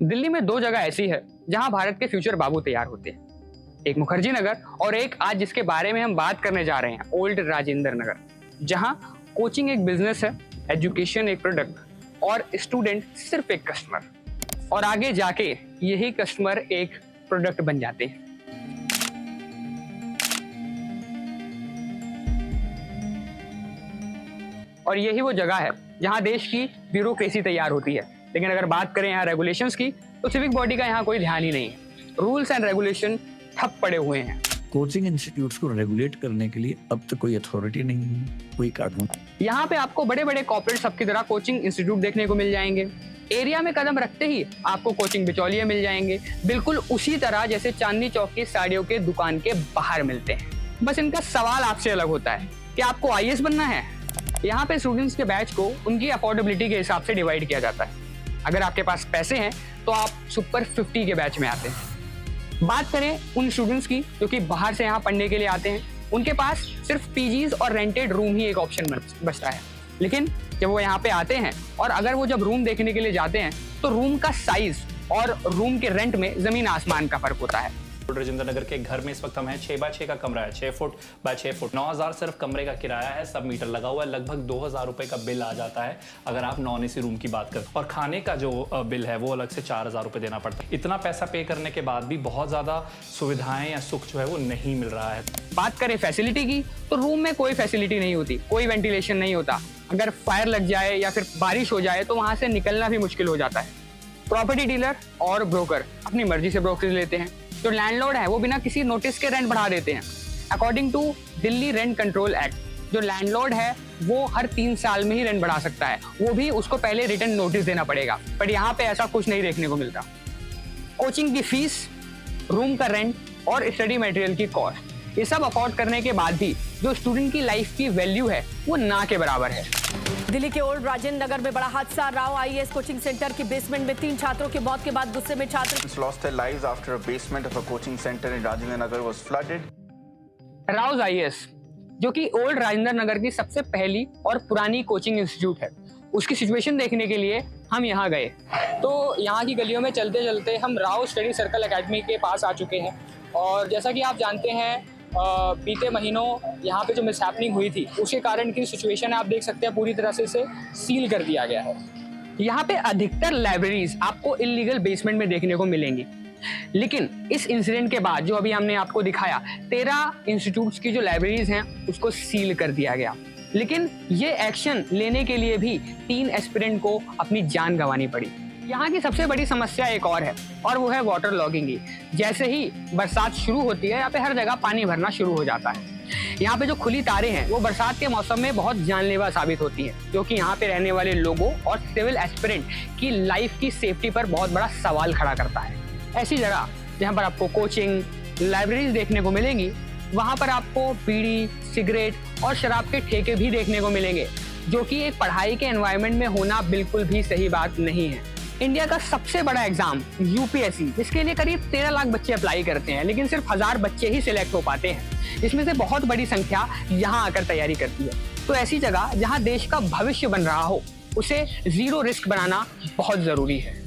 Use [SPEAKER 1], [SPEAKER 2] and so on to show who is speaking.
[SPEAKER 1] दिल्ली में दो जगह ऐसी है जहां भारत के फ्यूचर बाबू तैयार होते हैं, एक मुखर्जी नगर और एक आज जिसके बारे में हम बात करने जा रहे हैं, ओल्ड राजेंद्र नगर, जहां कोचिंग एक बिजनेस है, एजुकेशन एक प्रोडक्ट और स्टूडेंट सिर्फ एक कस्टमर, और आगे जाके यही कस्टमर एक प्रोडक्ट बन जाते हैं। और यही वो जगह है जहां देश की ब्यूरोक्रेसी तैयार होती है। लेकिन अगर बात करें यहाँ रेगुलेशंस की, तो सिविक बॉडी का यहाँ कोई ध्यान ही नहीं है। रूल्स एंड रेगुलेशन ठप पड़े हुए हैं।
[SPEAKER 2] कोचिंग इंस्टीट्यूट्स को रेगुलेट करने के लिए अब तक कोई अथॉरिटी नहीं है, कोई कानून।
[SPEAKER 1] यहाँ पे आपको बड़े बड़े कॉर्पोरेट सब की तरह कोचिंग इंस्टीट्यूट देखने को मिल जाएंगे। एरिया में कदम रखते ही आपको कोचिंग बिचौलिए मिल जाएंगे, बिल्कुल उसी तरह जैसे चांदनी चौक की साड़ियों के दुकान के बाहर मिलते हैं। बस इनका सवाल आपसे अलग होता है कि आपको आईएएस बनना है। यहाँ पे स्टूडेंट्स के बैच को उनकी अफोर्डेबिलिटी के हिसाब से डिवाइड किया जाता है। अगर आपके पास पैसे हैं तो आप सुपर 50 के बैच में आते हैं। बात करें उन स्टूडेंट्स की जो कि बाहर से यहाँ पढ़ने के लिए आते हैं, उनके पास सिर्फ पीजीज और रेंटेड रूम ही एक ऑप्शन बचता है। लेकिन जब वो यहाँ पे आते हैं और अगर वो जब रूम देखने के लिए जाते हैं तो रूम का साइज और रूम के रेंट में जमीन आसमान का फर्क होता है।
[SPEAKER 3] राजेंद्र नगर के घर में इस वक्त हम हैं। 6x6 का कमरा है, 6 फुट बाय 6 फुट, 9,000 सिर्फ कमरे का किराया है। सब मीटर लगा हुआ है, लगभग 2,000 रुपए का बिल आ जाता है अगर आप नॉन एसी रूम की बात करें। और खाने का जो बिल है वो अलग से 4,000 रुपए देना पड़ता है। इतना पैसा पे करने के बाद भी बहुत ज्यादा सुविधाएं या सुख जो है वो नहीं मिल रहा है।
[SPEAKER 1] बात करें फैसिलिटी की, तो रूम में कोई फैसिलिटी नहीं होती, कोई वेंटिलेशन नहीं होता। अगर फायर लग जाए या फिर बारिश हो जाए तो वहां से निकलना भी मुश्किल हो जाता है। प्रॉपर्टी डीलर और ब्रोकर अपनी मर्जी से ब्रोकरेज लेते हैं। जो लैंडलॉर्ड है वो बिना किसी नोटिस के रेंट बढ़ा देते हैं। According to Delhi rent control act, जो लैंडलॉर्ड है वो हर 3 साल में ही रेंट बढ़ा सकता है, वो भी उसको पहले रिटर्न नोटिस देना पड़ेगा। पर यहाँ पे ऐसा कुछ नहीं देखने को मिलता। कोचिंग की फीस, रूम का रेंट और स्टडी मटेरियल की कॉस्ट, ये सब अफोर्ड करने के बाद भी जो स्टूडेंट की लाइफ की वैल्यू है वो ना के बराबर है।
[SPEAKER 4] दिल्ली के ओल्ड राजेंद्र नगर में बड़ा हादसा। राव आईएएस कोचिंग सेंटर की बेसमेंट में 3 छात्रों की मौत के बाद गुस्से में छात्र
[SPEAKER 5] lost their lives after a basement of a coaching center in Rajendra Nagar was flooded.
[SPEAKER 1] Rao IAS, जो कि ओल्ड राजेंद्र नगर की सबसे पहली और पुरानी कोचिंग इंस्टीट्यूट है, उसकी सिचुएशन देखने के लिए हम यहाँ गए। तो यहाँ की गलियों में चलते चलते हम राव स्टडी सर्कल एकेडमी के पास आ चुके हैं। और जैसा कि आप जानते हैं, बीते महीनों यहाँ पे जो मिसहैपनिंग हुई थी उसके कारण की सिचुएशन है, आप देख सकते हैं पूरी तरह से इसे सील कर दिया गया है। यहाँ पे अधिकतर लाइब्रेरीज आपको इलीगल बेसमेंट में देखने को मिलेंगी। लेकिन इस इंसिडेंट के बाद जो अभी हमने आपको दिखाया, 13 इंस्टीट्यूट्स की जो लाइब्रेरीज हैं उसको सील कर दिया गया। लेकिन ये एक्शन लेने के लिए भी 3 एस्पिरेंट को अपनी जान गंवानी पड़ी। यहाँ की सबसे बड़ी समस्या एक और है, और वो है वाटर लॉगिंग की। जैसे ही बरसात शुरू होती है यहाँ पे हर जगह पानी भरना शुरू हो जाता है। यहाँ पे जो खुली तारें हैं वो बरसात के मौसम में बहुत जानलेवा साबित होती है, जो कि यहाँ पे रहने वाले लोगों और सिविल एस्पिरेंट की लाइफ की सेफ्टी पर बहुत बड़ा सवाल खड़ा करता है। ऐसी जगह जहाँ पर आपको कोचिंग, लाइब्रेरीज देखने को मिलेंगी, वहाँ पर आपको बीड़ी, सिगरेट और शराब के ठेके भी देखने को मिलेंगे, जो कि एक पढ़ाई के एनवायरनमेंट में होना बिल्कुल भी सही बात नहीं है। इंडिया का सबसे बड़ा एग्जाम यूपीएससी, जिसके लिए करीब 13 लाख बच्चे अप्लाई करते हैं, लेकिन सिर्फ 1000 बच्चे ही सिलेक्ट हो पाते हैं। इसमें से बहुत बड़ी संख्या यहाँ आकर तैयारी करती है। तो ऐसी जगह जहाँ देश का भविष्य बन रहा हो, उसे जीरो रिस्क बनाना बहुत जरूरी है।